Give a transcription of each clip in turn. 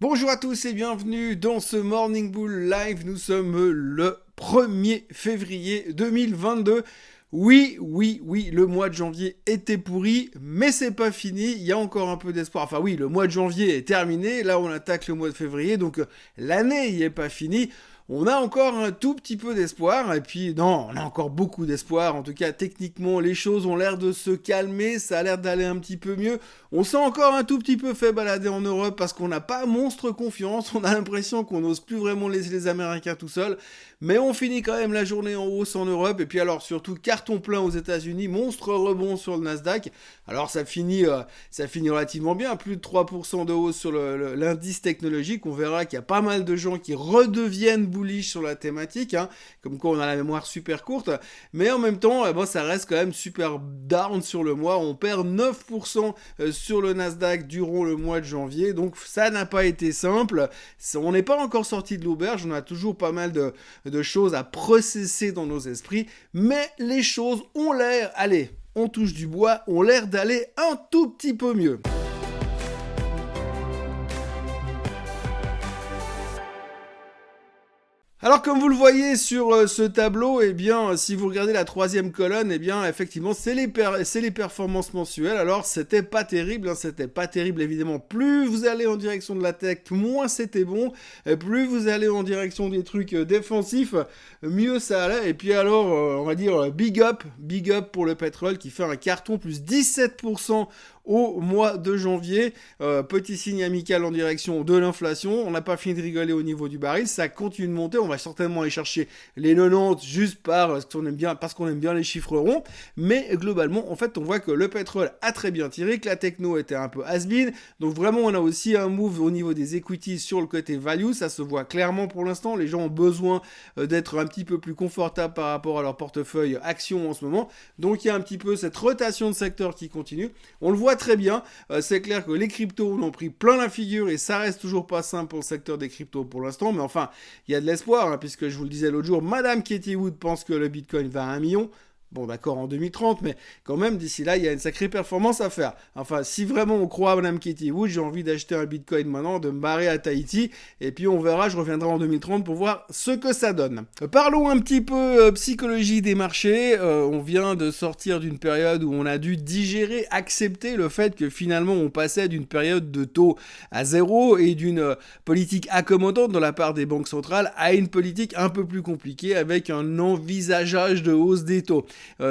Bonjour à tous et bienvenue dans ce Morning Bull Live. Nous sommes le 1er février 2022. Oui, le mois de janvier était pourri, mais c'est pas fini, il y a encore un peu d'espoir. Enfin oui, le mois de janvier est terminé, là on attaque le mois de février, donc l'année y est pas finie. On a encore un tout petit peu d'espoir, et puis non, on a encore beaucoup d'espoir. En tout cas, techniquement, les choses ont l'air de se calmer, ça a l'air d'aller un petit peu mieux. On s'est encore un tout petit peu fait balader en Europe parce qu'on n'a pas monstre confiance. On a l'impression qu'on n'ose plus vraiment laisser les Américains tout seuls. Mais on finit quand même la journée en hausse en Europe. Et puis alors surtout, carton plein aux États-Unis, monstre rebond sur le Nasdaq. Alors ça finit relativement bien, plus de 3% de hausse sur l'indice technologique. On verra qu'il y a pas mal de gens qui redeviennent bullish sur la thématique, hein, comme quoi on a la mémoire super courte, mais en même temps, ça reste quand même super down sur le mois. On perd 9% sur le Nasdaq durant le mois de janvier, donc ça n'a pas été simple. On n'est pas encore sorti de l'auberge, on a toujours pas mal de choses à processer dans nos esprits, mais les choses ont l'air, allez, on touche du bois, ont l'air d'aller un tout petit peu mieux. Alors comme vous le voyez sur ce tableau, eh bien si vous regardez la troisième colonne, eh bien effectivement c'est les performances mensuelles. Alors c'était pas terrible, évidemment. Plus vous allez en direction de la tech, moins c'était bon. Et plus vous allez en direction des trucs défensifs, mieux ça allait. Et puis alors on va dire big up pour le pétrole qui fait un carton plus 17% au mois de janvier. Petit signe amical en direction de l'inflation. On n'a pas fini de rigoler au niveau du baril. Ça continue de monter. On va certainement aller chercher les 90 juste parce qu'on aime bien les chiffres ronds. Mais globalement, en fait, on voit que le pétrole a très bien tiré, que la techno était un peu has-been. Donc vraiment, on a aussi un move au niveau des equities sur le côté value. Ça se voit clairement pour l'instant. Les gens ont besoin d'être un petit peu plus confortables par rapport à leur portefeuille action en ce moment. Donc il y a un petit peu cette rotation de secteur qui continue. On le voit très bien, c'est clair que les cryptos en ont pris plein la figure et ça reste toujours pas simple pour le secteur des cryptos pour l'instant, mais enfin, il y a de l'espoir, hein, puisque je vous le disais l'autre jour, Madame Katie Wood pense que le Bitcoin va à 1 million. Bon d'accord en 2030, mais quand même d'ici là il y a une sacrée performance à faire. Enfin si vraiment on croit à Madame Katie Wood, j'ai envie d'acheter un Bitcoin maintenant, de me barrer à Tahiti, et puis on verra, je reviendrai en 2030 pour voir ce que ça donne. Parlons un petit peu psychologie des marchés. On vient de sortir d'une période où on a dû digérer, accepter le fait que finalement on passait d'une période de taux à zéro et d'une politique accommodante de la part des banques centrales à une politique un peu plus compliquée avec un envisageage de hausse des taux.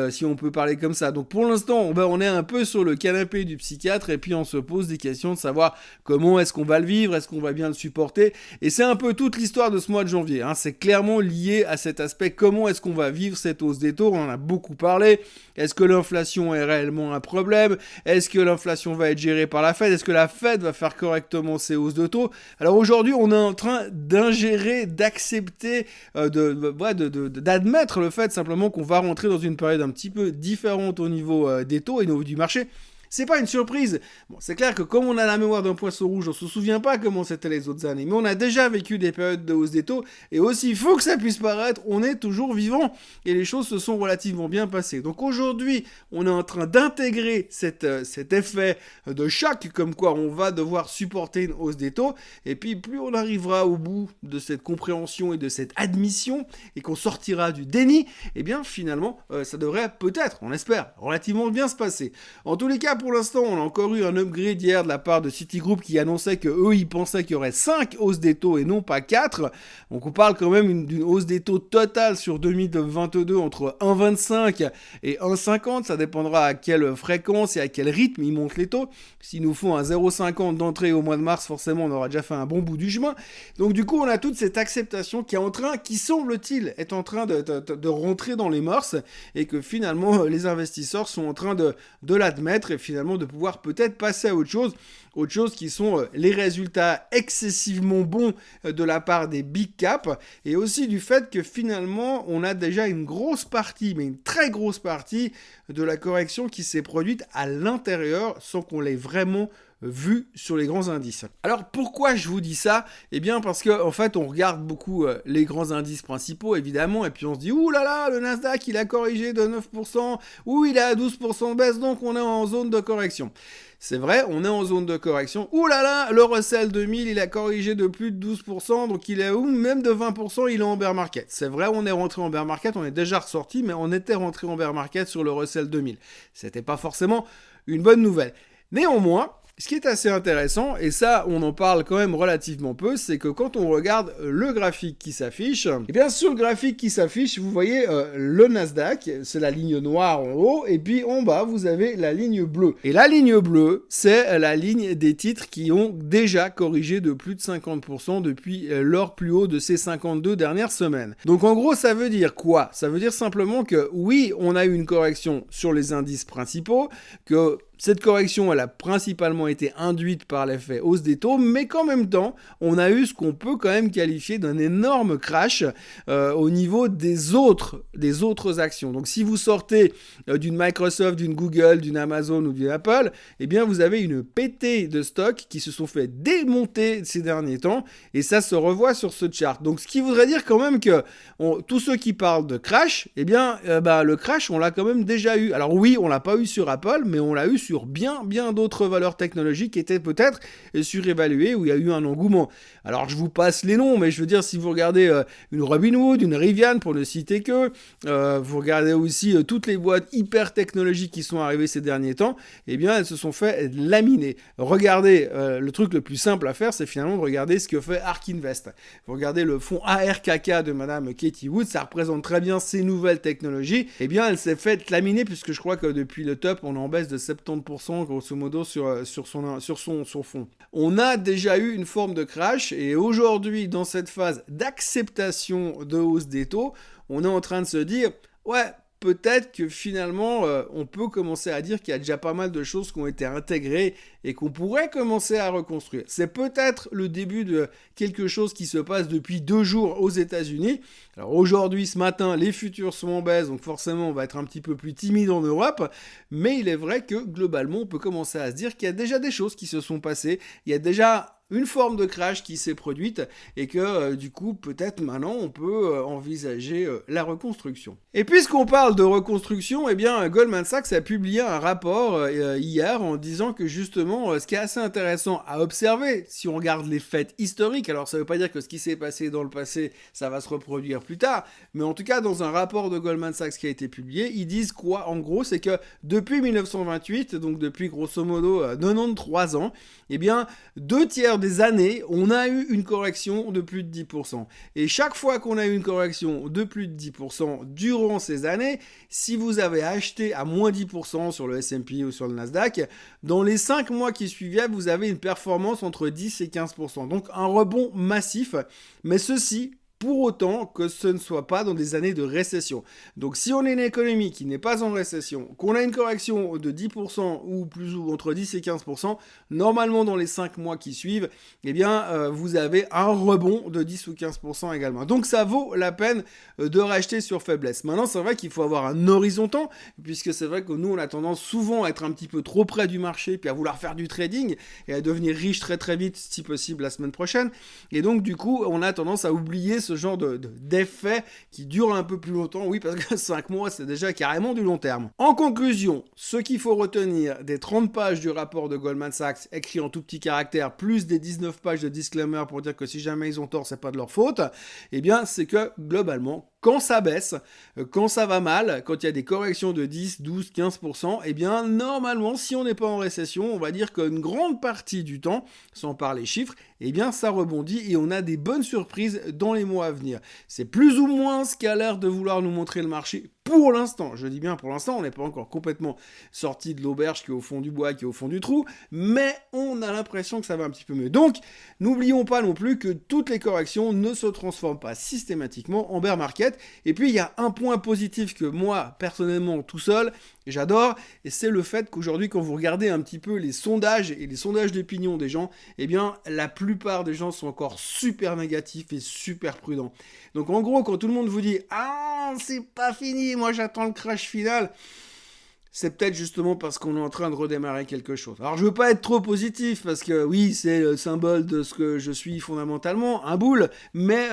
Si on peut parler comme ça. Donc pour l'instant, on est un peu sur le canapé du psychiatre et puis on se pose des questions de savoir comment est-ce qu'on va le vivre, est-ce qu'on va bien le supporter. Et c'est un peu toute l'histoire de ce mois de janvier. Hein. C'est clairement lié à cet aspect, comment est-ce qu'on va vivre cette hausse des taux. On en a beaucoup parlé. Est-ce que l'inflation est réellement un problème? Est-ce que l'inflation va être gérée par la Fed? Est-ce que la Fed va faire correctement ses hausses de taux? Alors aujourd'hui, on est en train d'ingérer, d'accepter, d'admettre le fait simplement qu'on va rentrer dans une période un petit peu différente au niveau des taux et au niveau du marché. C'est pas une surprise. Bon, c'est clair que comme on a la mémoire d'un poisson rouge, on se souvient pas comment c'était les autres années, mais on a déjà vécu des périodes de hausse des taux, et aussi fou que ça puisse paraître, on est toujours vivant, et les choses se sont relativement bien passées. Donc aujourd'hui, on est en train d'intégrer cet effet de choc, comme quoi on va devoir supporter une hausse des taux, et puis plus on arrivera au bout de cette compréhension et de cette admission, et qu'on sortira du déni, et bien finalement, ça devrait peut-être, on espère, relativement bien se passer. En tous les cas, pour l'instant, on a encore eu un upgrade hier de la part de Citigroup qui annonçait que eux, ils pensaient qu'il y aurait 5 hausses des taux et non pas 4. Donc on parle quand même d'une hausse des taux totale sur 2022 entre 1,25 et 1,50. Ça dépendra à quelle fréquence et à quel rythme ils montent les taux. S'ils nous font un 0,50 d'entrée au mois de mars, forcément, on aura déjà fait un bon bout du chemin. Donc du coup, on a toute cette acceptation qui semble-t-il, est en train de rentrer dans les mœurs et que finalement, les investisseurs sont en train de l'admettre et finalement de pouvoir peut-être passer à autre chose qui sont les résultats excessivement bons de la part des big caps et aussi du fait que finalement on a déjà une grosse partie, mais une très grosse partie de la correction qui s'est produite à l'intérieur sans qu'on l'ait vraiment vu sur les grands indices. Alors pourquoi je vous dis ça? Eh bien parce que en fait on regarde beaucoup les grands indices principaux évidemment, et puis on se dit ouh là là, le Nasdaq il a corrigé de 9%, ou il est à 12% de baisse, donc on est en zone de correction. C'est vrai, on est en zone de correction. Ouh là là, le Russell 2000, il a corrigé de plus de 12%, donc il est où? Même de 20%, il est en bear market. C'est vrai, on est rentré en bear market, on est déjà ressorti, mais on était rentré en bear market sur le Russell 2000. C'était pas forcément une bonne nouvelle. Néanmoins, ce qui est assez intéressant, et ça on en parle quand même relativement peu, c'est que quand on regarde le graphique qui s'affiche, et bien sur le graphique qui s'affiche, vous voyez le Nasdaq, c'est la ligne noire en haut, et puis en bas vous avez la ligne bleue. Et la ligne bleue, c'est la ligne des titres qui ont déjà corrigé de plus de 50% depuis leur plus haut de ces 52 dernières semaines. Donc en gros ça veut dire quoi? Ça veut dire simplement que oui, on a eu une correction sur les indices principaux, que cette correction, elle a principalement été induite par l'effet hausse des taux, mais qu'en même temps, on a eu ce qu'on peut quand même qualifier d'un énorme crash au niveau des autres actions. Donc si vous sortez d'une Microsoft, d'une Google, d'une Amazon ou d'une Apple, eh bien vous avez une pétée de stocks qui se sont fait démonter ces derniers temps, et ça se revoit sur ce chart. Donc ce qui voudrait dire quand même que tous ceux qui parlent de crash, eh bien le crash, on l'a quand même déjà eu. Alors oui, on l'a pas eu sur Apple, mais on l'a eu sur bien d'autres valeurs technologiques qui étaient peut-être surévaluées, où il y a eu un engouement. Alors je vous passe les noms, mais je veux dire, si vous regardez une Robinhood, une Rivian, pour ne citer que, vous regardez aussi toutes les boîtes hyper technologiques qui sont arrivées ces derniers temps, eh bien elles se sont fait laminer. Regardez, le truc le plus simple à faire, c'est finalement de regarder ce que fait ARK Invest. Vous regardez le fonds ARKK de madame Katie Wood, ça représente très bien ces nouvelles technologies. Eh bien elle s'est fait laminer, puisque je crois que depuis le top, on est en baisse de 70% grosso modo sur son fond. On a déjà eu une forme de crash, et aujourd'hui, dans cette phase d'acceptation de hausse des taux, on est en train de se dire, ouais, peut-être que finalement, on peut commencer à dire qu'il y a déjà pas mal de choses qui ont été intégrées et qu'on pourrait commencer à reconstruire. C'est peut-être le début de quelque chose qui se passe depuis 2 jours aux États-Unis. Alors aujourd'hui, ce matin, les futurs sont en baisse, donc forcément, on va être un petit peu plus timide en Europe. Mais il est vrai que globalement, on peut commencer à se dire qu'il y a déjà des choses qui se sont passées. Il y a déjà une forme de crash qui s'est produite, et que du coup peut-être maintenant on peut envisager la reconstruction. Et puisqu'on parle de reconstruction, eh bien Goldman Sachs a publié un rapport hier en disant que justement ce qui est assez intéressant à observer si on regarde les faits historiques, alors ça veut pas dire que ce qui s'est passé dans le passé ça va se reproduire plus tard, mais en tout cas dans un rapport de Goldman Sachs qui a été publié, ils disent quoi en gros? C'est que depuis 1928, donc depuis grosso modo 93 ans, eh bien 2/3 des années, on a eu une correction de plus de 10%. Et chaque fois qu'on a eu une correction de plus de 10% durant ces années, si vous avez acheté à moins 10% sur le S&P ou sur le Nasdaq, dans les 5 mois qui suivaient, vous avez une performance entre 10 et 15%. Donc un rebond massif, mais ceci pour autant que ce ne soit pas dans des années de récession. Donc si on est une économie qui n'est pas en récession, qu'on a une correction de 10% ou plus, ou entre 10 et 15%, normalement dans les 5 mois qui suivent, eh bien vous avez un rebond de 10 ou 15% également. Donc ça vaut la peine de racheter sur faiblesse. Maintenant c'est vrai qu'il faut avoir un horizon temps, puisque c'est vrai que nous on a tendance souvent à être un petit peu trop près du marché, puis à vouloir faire du trading, et à devenir riche très très vite, si possible la semaine prochaine. Et donc du coup on a tendance à oublier ce genre d'effet qui dure un peu plus longtemps, oui, parce que 5 mois, c'est déjà carrément du long terme. En conclusion, ce qu'il faut retenir des 30 pages du rapport de Goldman Sachs, écrit en tout petit caractère, plus des 19 pages de disclaimer pour dire que si jamais ils ont tort, c'est pas de leur faute, eh bien, c'est que, globalement, quand ça baisse, quand ça va mal, quand il y a des corrections de 10, 12, 15%, eh bien, normalement, si on n'est pas en récession, on va dire qu'une grande partie du temps, sans parler chiffres, eh bien, ça rebondit et on a des bonnes surprises dans les mois à venir. C'est plus ou moins ce qu'a l'air de vouloir nous montrer le marché pour l'instant. Je dis bien pour l'instant, on n'est pas encore complètement sorti de l'auberge qui est au fond du bois, qui est au fond du trou, mais on a l'impression que ça va un petit peu mieux. Donc, n'oublions pas non plus que toutes les corrections ne se transforment pas systématiquement en bear market. Et puis, il y a un point positif que moi, personnellement, tout seul, j'adore, et c'est le fait qu'aujourd'hui, quand vous regardez un petit peu les sondages et les sondages d'opinion des gens, eh bien, la plupart des gens sont encore super négatifs et super prudents. Donc, en gros, quand tout le monde vous dit « Ah, c'est pas fini, moi j'attends le crash final », C'est peut-être justement parce qu'on est en train de redémarrer quelque chose. Alors je veux pas être trop positif parce que oui, c'est le symbole de ce que je suis fondamentalement, un boule, mais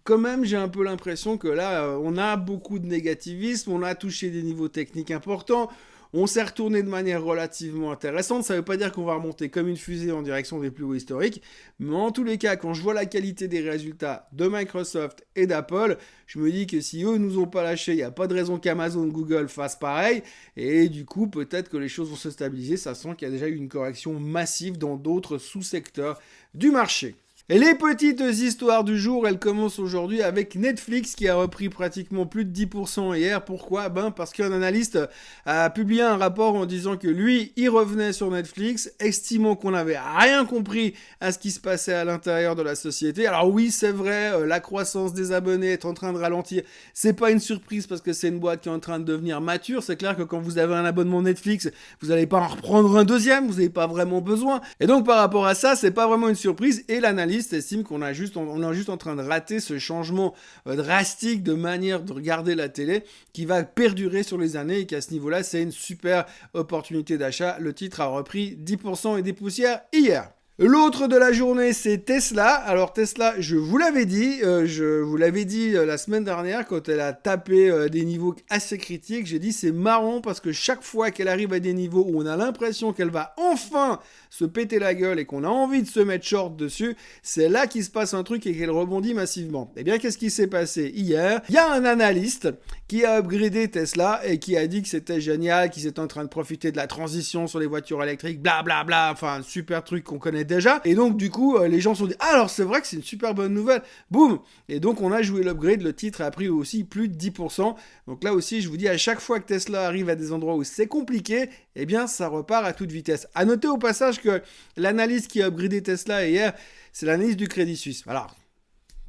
quand même j'ai un peu l'impression que là on a beaucoup de négativisme, on a touché des niveaux techniques importants. On s'est retourné de manière relativement intéressante. Ça ne veut pas dire qu'on va remonter comme une fusée en direction des plus hauts historiques. Mais en tous les cas, quand je vois la qualité des résultats de Microsoft et d'Apple, je me dis que si eux nous ont pas lâchés, il n'y a pas de raison qu'Amazon, Google fassent pareil. Et du coup, peut-être que les choses vont se stabiliser. Ça sent qu'il y a déjà eu une correction massive dans d'autres sous-secteurs du marché. Et les petites histoires du jour, elles commencent aujourd'hui avec Netflix qui a repris pratiquement plus de 10% hier. Pourquoi ? Parce qu'un analyste a publié un rapport en disant que lui, il revenait sur Netflix, estimant qu'on n'avait rien compris à ce qui se passait à l'intérieur de la société. Alors oui, c'est vrai, la croissance des abonnés est en train de ralentir. C'est pas une surprise parce que c'est une boîte qui est en train de devenir mature. C'est clair que quand vous avez un abonnement Netflix, vous n'allez pas en reprendre un deuxième, vous n'avez pas vraiment besoin. Et donc par rapport à ça, c'est pas vraiment une surprise. Et l'analyste estime qu'on est juste en train de rater ce changement drastique de manière de regarder la télé qui va perdurer sur les années et qu'à ce niveau-là, c'est une super opportunité d'achat. Le titre a repris 10% et des poussières hier. L'autre de la journée, c'est Tesla. Alors Tesla, je vous l'avais dit la semaine dernière quand elle a tapé des niveaux assez critiques. J'ai dit c'est marrant parce que chaque fois qu'elle arrive à des niveaux où on a l'impression qu'elle va enfin se péter la gueule et qu'on a envie de se mettre short dessus, c'est là qu'il se passe un truc et qu'elle rebondit massivement. Eh bien, qu'est-ce qui s'est passé hier ? Il y a un analyste qui a upgradé Tesla et qui a dit que c'était génial, qu'ils étaient en train de profiter de la transition sur les voitures électriques, blablabla, bla bla, enfin, super truc qu'on connaît déjà. Et donc, du coup, les gens se sont dit, ah, alors c'est vrai que c'est une super bonne nouvelle. Boum. Et donc, on a joué l'upgrade, le titre a pris aussi plus de 10%. Donc là aussi, je vous dis, à chaque fois que Tesla arrive à des endroits où c'est compliqué, eh bien, ça repart à toute vitesse. À noter au passage que l'analyse qui a upgradé Tesla hier, c'est l'analyse du Crédit Suisse. Alors,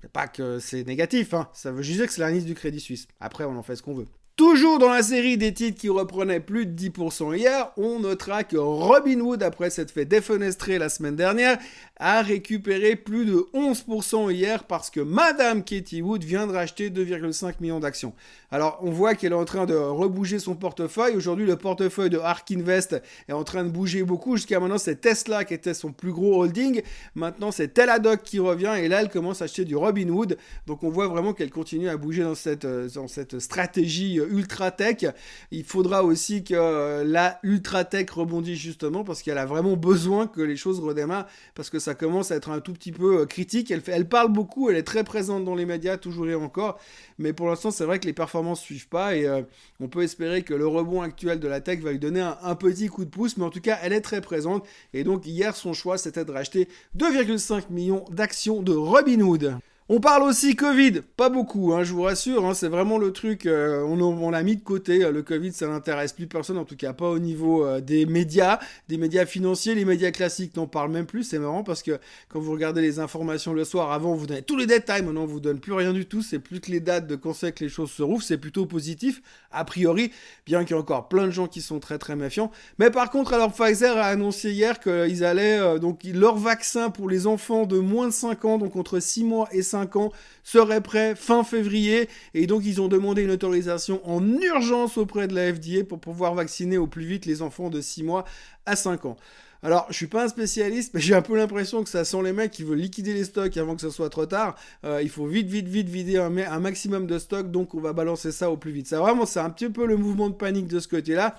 c'est pas que c'est négatif, hein. Ça veut juste dire que c'est l'analyse du Crédit Suisse. Après, on en fait ce qu'on veut. Toujours dans la série des titres qui reprenaient plus de 10% hier, on notera que Robinhood, après s'être fait défenestrer la semaine dernière, a récupéré plus de 11% hier parce que Madame Katie Wood vient de racheter 2,5 millions d'actions. Alors, on voit qu'elle est en train de rebouger son portefeuille. Aujourd'hui, le portefeuille de ARK Invest est en train de bouger beaucoup. Jusqu'à maintenant, c'est Tesla qui était son plus gros holding. Maintenant, c'est Teladoc qui revient et là, elle commence à acheter du Robinhood. Donc, on voit vraiment qu'elle continue à bouger dans cette stratégie ultra tech. Il faudra aussi que la ultra tech rebondisse justement parce qu'elle a vraiment besoin que les choses redémarrent parce que ça commence à être un tout petit peu critique. Elle parle beaucoup, elle est très présente dans les médias toujours et encore, mais pour l'instant c'est vrai que les performances suivent pas et on peut espérer que le rebond actuel de la tech va lui donner un petit coup de pouce, mais en tout cas elle est très présente et donc hier son choix c'était de racheter 2,5 millions d'actions de Robinhood. On parle aussi Covid, pas beaucoup, hein, je vous rassure, hein, c'est vraiment le truc, on l'a mis de côté, le Covid ça n'intéresse plus personne, en tout cas pas au niveau des médias financiers, les médias classiques n'en parlent même plus, c'est marrant parce que quand vous regardez les informations le soir, avant on vous donnait tous les détails, maintenant on vous donne plus rien du tout, c'est plus que les dates de quand c'est que les choses se rouvrent, c'est plutôt positif, a priori, bien qu'il y ait encore plein de gens qui sont très très méfiants, mais par contre alors Pfizer a annoncé hier qu'ils allaient, donc leur vaccin pour les enfants de moins de 5 ans, donc entre 6 mois et 5 ans, serait prêt fin février et donc ils ont demandé une autorisation en urgence auprès de la FDA pour pouvoir vacciner au plus vite les enfants de 6 mois à 5 ans. Alors, je suis pas un spécialiste, mais j'ai un peu l'impression que ça sent les mecs qui veulent liquider les stocks avant que ce soit trop tard. Il faut vite vider un maximum de stocks, donc on va balancer ça au plus vite. Ça vraiment, c'est un petit peu le mouvement de panique de ce côté-là.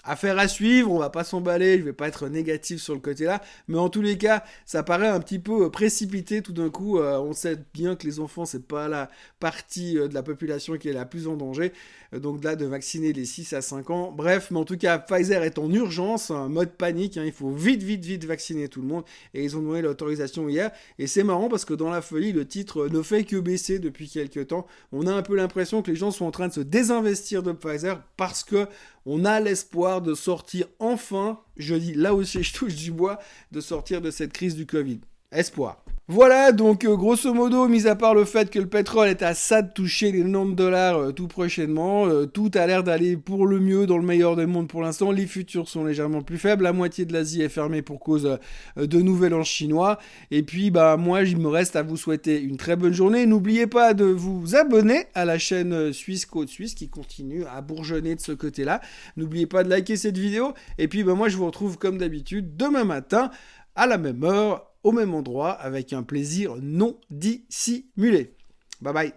Affaire à suivre, on va pas s'emballer, je vais pas être négatif sur le côté là, mais en tous les cas, ça paraît un petit peu précipité tout d'un coup, on sait bien que les enfants c'est pas la partie de la population qui est la plus en danger, donc là de vacciner les 6 à 5 ans, bref, mais en tout cas Pfizer est en urgence, un mode panique, hein, il faut vite vacciner tout le monde, et ils ont donné l'autorisation hier, et c'est marrant parce que dans la folie, le titre ne fait que baisser depuis quelques temps, on a un peu l'impression que les gens sont en train de se désinvestir de Pfizer parce que on a l'espoir de sortir enfin, je dis là aussi je touche du bois, de sortir de cette crise du Covid. Espoir. Voilà, donc grosso modo, mis à part le fait que le pétrole est à ça de toucher les $90 tout prochainement, tout a l'air d'aller pour le mieux dans le meilleur des mondes pour l'instant. Les futurs sont légèrement plus faibles, la moitié de l'Asie est fermée pour cause de nouvel an chinois. Et puis, bah moi, il me reste à vous souhaiter une très bonne journée. N'oubliez pas de vous abonner à la chaîne Suisse Côte Suisse qui continue à bourgeonner de ce côté-là. N'oubliez pas de liker cette vidéo. Et puis, bah moi, je vous retrouve comme d'habitude demain matin à la même heure, au même endroit, avec un plaisir non dissimulé. Bye bye.